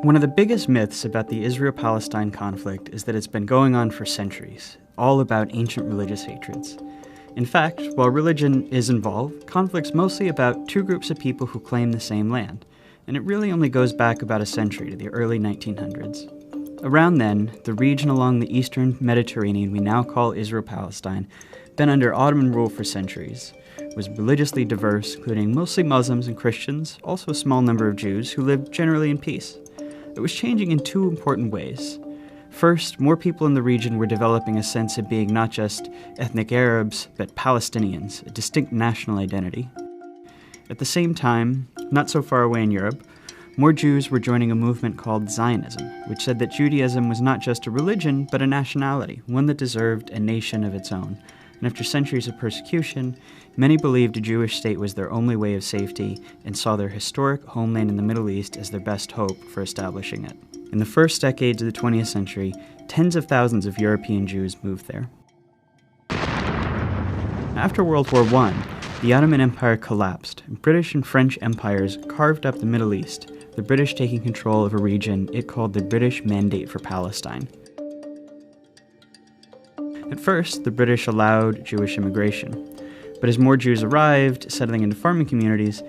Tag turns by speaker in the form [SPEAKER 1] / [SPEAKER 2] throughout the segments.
[SPEAKER 1] One of the biggest myths about the Israel-Palestine conflict is that it's been going on for centuries, all about ancient religious hatreds. In fact, while religion is involved, conflict's mostly about two groups of people who claim the same land, and it really only goes back about a century to the early 1900s. Around then, the region along the eastern Mediterranean we now call Israel-Palestine been under Ottoman rule for centuries, was religiously diverse, including mostly Muslims and Christians, also a small number of Jews who lived generally in peace. It was changing in two important ways. First, more people in the region were developing a sense of being not just ethnic Arabs, but Palestinians, a distinct national identity. At the same time, not so far away in Europe, more Jews were joining a movement called Zionism, which said that Judaism was not just a religion, but a nationality, one that deserved a nation of its own. And after centuries of persecution, many believed a Jewish state was their only way of safety and saw their historic homeland in the Middle East as their best hope for establishing it. In the first decades of the 20th century, tens of thousands of European Jews moved there. After World War I, the Ottoman Empire collapsed, and British and French empires carved up the Middle East, the British taking control of a region it called the British Mandate for Palestine. At first, the British allowed Jewish immigration, but as more Jews arrived, settling into farming communities,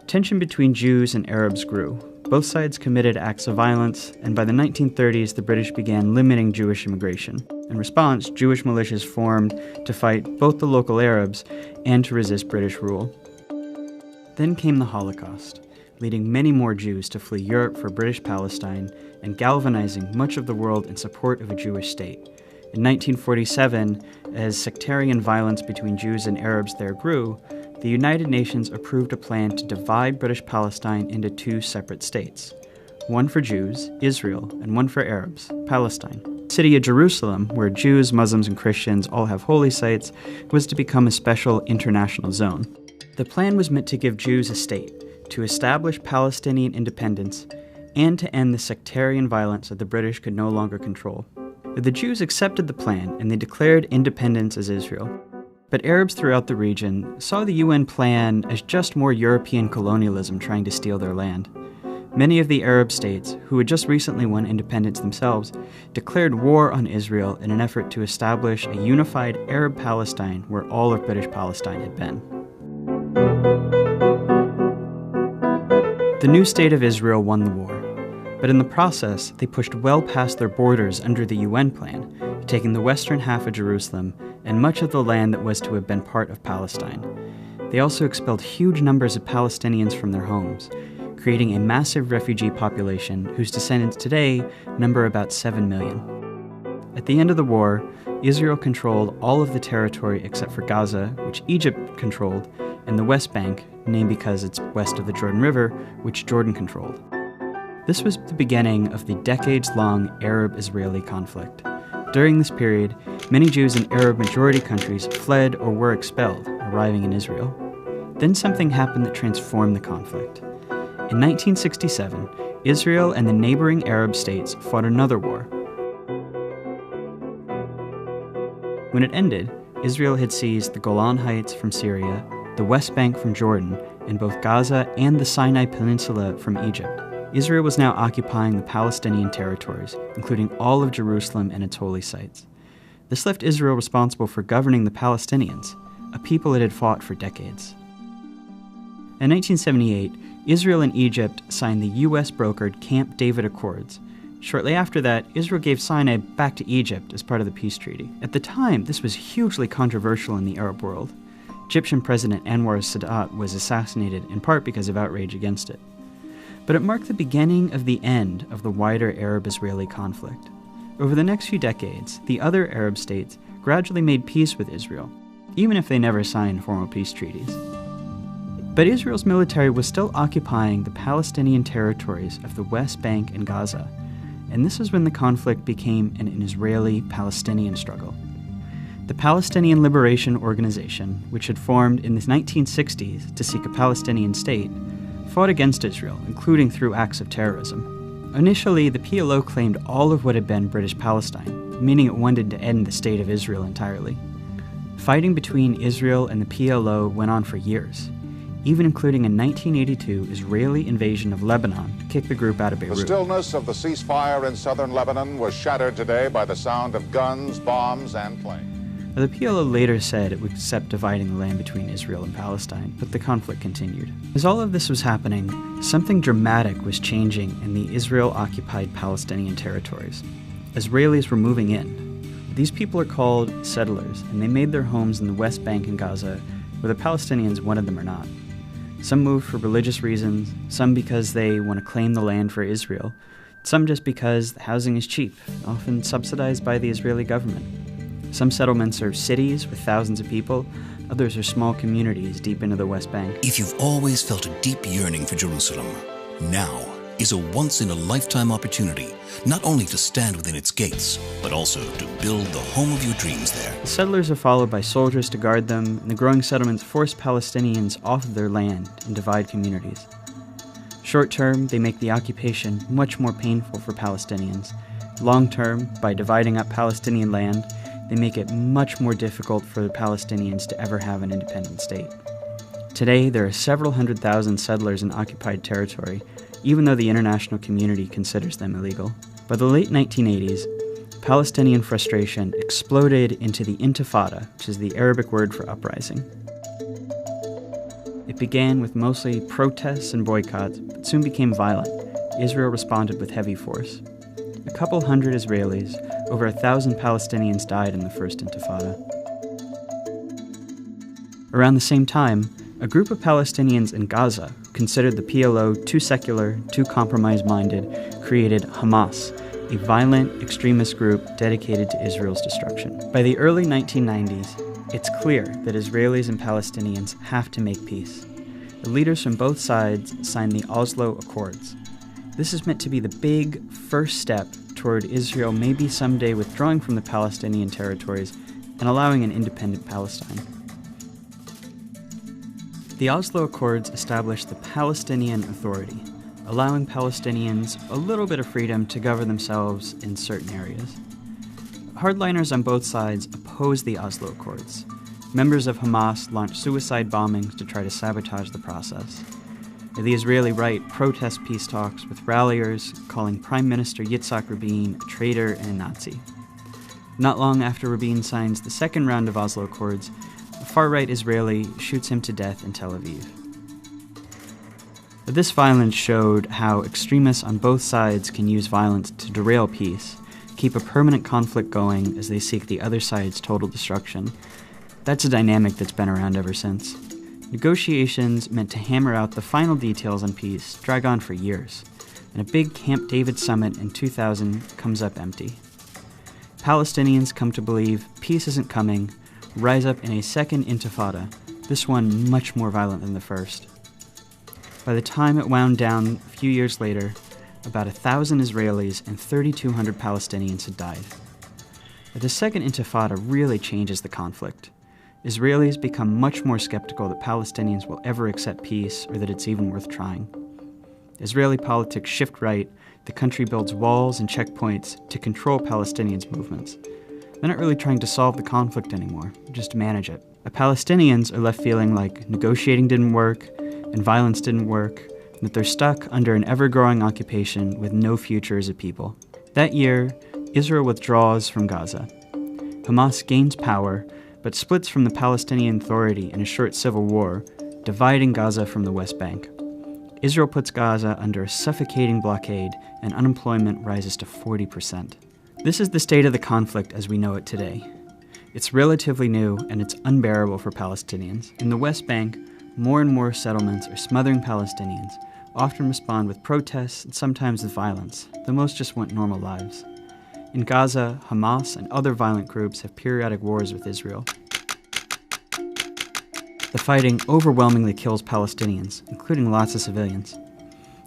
[SPEAKER 1] tension between Jews and Arabs grew. Both sides committed acts of violence, and by the 1930s, the British began limiting Jewish immigration. In response, Jewish militias formed to fight both the local Arabs and to resist British rule. Then came the Holocaust, leading many more Jews to flee Europe for British Palestine and galvanizing much of the world in support of a Jewish state. In 1947, as sectarian violence between Jews and Arabs there grew, the United Nations approved a plan to divide British Palestine into two separate states. One for Jews, Israel, and one for Arabs, Palestine. The city of Jerusalem, where Jews, Muslims, and Christians all have holy sites, was to become a special international zone. The plan was meant to give Jews a state, to establish Palestinian independence, and to end the sectarian violence that the British could no longer control. The Jews accepted the plan, and they declared independence as Israel. But Arabs throughout the region saw the UN plan as just more European colonialism trying to steal their land. Many of the Arab states, who had just recently won independence themselves, declared war on Israel in an effort to establish a unified Arab Palestine where all of British Palestine had been. The new state of Israel won the war. But in the process, they pushed well past their borders under the UN plan, taking the western half of Jerusalem and much of the land that was to have been part of Palestine. They also expelled huge numbers of Palestinians from their homes, creating a massive refugee population whose descendants today number about 7 million. At the end of the war, Israel controlled all of the territory except for Gaza, which Egypt controlled, and the West Bank, named because it's west of the Jordan River, which Jordan controlled. This was the beginning of the decades-long Arab-Israeli conflict. During this period, many Jews in Arab-majority countries fled or were expelled, arriving in Israel. Then something happened that transformed the conflict. In 1967, Israel and the neighboring Arab states fought another war. When it ended, Israel had seized the Golan Heights from Syria, the West Bank from Jordan, and both Gaza and the Sinai Peninsula from Egypt. Israel was now occupying the Palestinian territories, including all of Jerusalem and its holy sites. This left Israel responsible for governing the Palestinians, a people it had fought for decades. In 1978, Israel and Egypt signed the US-brokered Camp David Accords. Shortly after that, Israel gave Sinai back to Egypt as part of the peace treaty. At the time, this was hugely controversial in the Arab world. Egyptian President Anwar Sadat was assassinated in part because of outrage against it. But it marked the beginning of the end of the wider Arab-Israeli conflict. Over the next few decades, the other Arab states gradually made peace with Israel, even if they never signed formal peace treaties. But Israel's military was still occupying the Palestinian territories of the West Bank and Gaza, and this is when the conflict became an Israeli-Palestinian struggle. The Palestinian Liberation Organization, which had formed in the 1960s to seek a Palestinian state, fought against Israel, including through acts of terrorism. Initially, the PLO claimed all of what had been British Palestine, meaning it wanted to end the state of Israel entirely. Fighting between Israel and the PLO went on for years. even including a 1982 Israeli invasion of Lebanon to kick the group out of Beirut.
[SPEAKER 2] The stillness of the ceasefire in southern Lebanon was shattered today by the sound of guns, bombs, and planes.
[SPEAKER 1] The PLO later said it would accept dividing the land between Israel and Palestine, but the conflict continued. As all of this was happening, something dramatic was changing in the Israel-occupied Palestinian territories. Israelis were moving in. These people are called settlers, and they made their homes in the West Bank and Gaza, whether Palestinians wanted them or not. Some moved for religious reasons, some because they want to claim the land for Israel, some just because the housing is cheap, often subsidized by the Israeli government. Some settlements are cities with thousands of people, others are small communities deep into the West Bank.
[SPEAKER 3] If you've always felt a deep yearning for Jerusalem, now is a once-in-a-lifetime opportunity, not only to stand within its gates, but also to build the home of your dreams there.
[SPEAKER 1] The settlers are followed by soldiers to guard them, and the growing settlements force Palestinians off of their land and divide communities. Short term, they make the occupation much more painful for Palestinians. Long term, by dividing up Palestinian land, they make it much more difficult for the Palestinians to ever have an independent state. Today, there are several 100,000 settlers in occupied territory, even though the international community considers them illegal. By the late 1980s, Palestinian frustration exploded into the Intifada, which is the Arabic word for uprising. It began with mostly protests and boycotts, but soon became violent. Israel responded with heavy force. A couple hundred Israelis, over 1,000 Palestinians died in the First Intifada. Around the same time, a group of Palestinians in Gaza, who considered the PLO too secular, too compromise-minded, created Hamas, a violent extremist group dedicated to Israel's destruction. By the early 1990s, it's clear that Israelis and Palestinians have to make peace. The leaders from both sides signed the Oslo Accords. This is meant to be the big first step toward Israel maybe someday withdrawing from the Palestinian territories and allowing an independent Palestine. The Oslo Accords established the Palestinian Authority, allowing Palestinians a little bit of freedom to govern themselves in certain areas. Hardliners on both sides opposed the Oslo Accords. Members of Hamas launched suicide bombings to try to sabotage the process. The Israeli right protests peace talks with ralliers calling Prime Minister Yitzhak Rabin a traitor and a Nazi. Not long after Rabin signs the second round of Oslo Accords, a far-right Israeli shoots him to death in Tel Aviv. This violence showed how extremists on both sides can use violence to derail peace, keep a permanent conflict going as they seek the other side's total destruction. That's a dynamic that's been around ever since. Negotiations meant to hammer out the final details on peace drag on for years, and a big Camp David summit in 2000 comes up empty. Palestinians come to believe peace isn't coming, rise up in a second intifada, this one much more violent than the first. By the time it wound down a few years later, about 1,000 Israelis and 3,200 Palestinians had died. But the second intifada really changes the conflict. Israelis become much more skeptical that Palestinians will ever accept peace or that it's even worth trying. Israeli politics shift right, the country builds walls and checkpoints to control Palestinians' movements. They're not really trying to solve the conflict anymore, just to manage it. The Palestinians are left feeling like negotiating didn't work, and violence didn't work, and that they're stuck under an ever-growing occupation with no future as a people. That year, Israel withdraws from Gaza. Hamas gains power, but splits from the Palestinian Authority in a short civil war, dividing Gaza from the West Bank. Israel puts Gaza under a suffocating blockade, and unemployment rises to 40%. This is the state of the conflict as we know it today. It's relatively new, and it's unbearable for Palestinians. In the West Bank, more and more settlements are smothering Palestinians, often respond with protests and sometimes with violence, though most just want normal lives. In Gaza, Hamas and other violent groups have periodic wars with Israel. The fighting overwhelmingly kills Palestinians, including lots of civilians.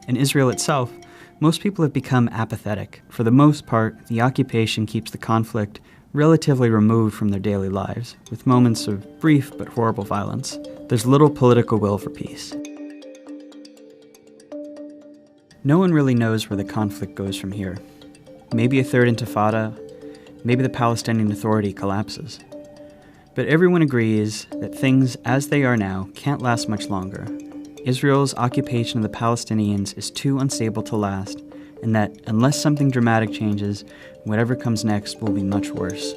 [SPEAKER 1] In Israel itself, most people have become apathetic. For the most part, the occupation keeps the conflict relatively removed from their daily lives, with moments of brief but horrible violence. There's little political will for peace. No one really knows where the conflict goes from here. Maybe a third intifada, maybe the Palestinian Authority collapses. But everyone agrees that things as they are now can't last much longer, Israel's occupation of the Palestinians is too unstable to last, and that unless something dramatic changes, whatever comes next will be much worse.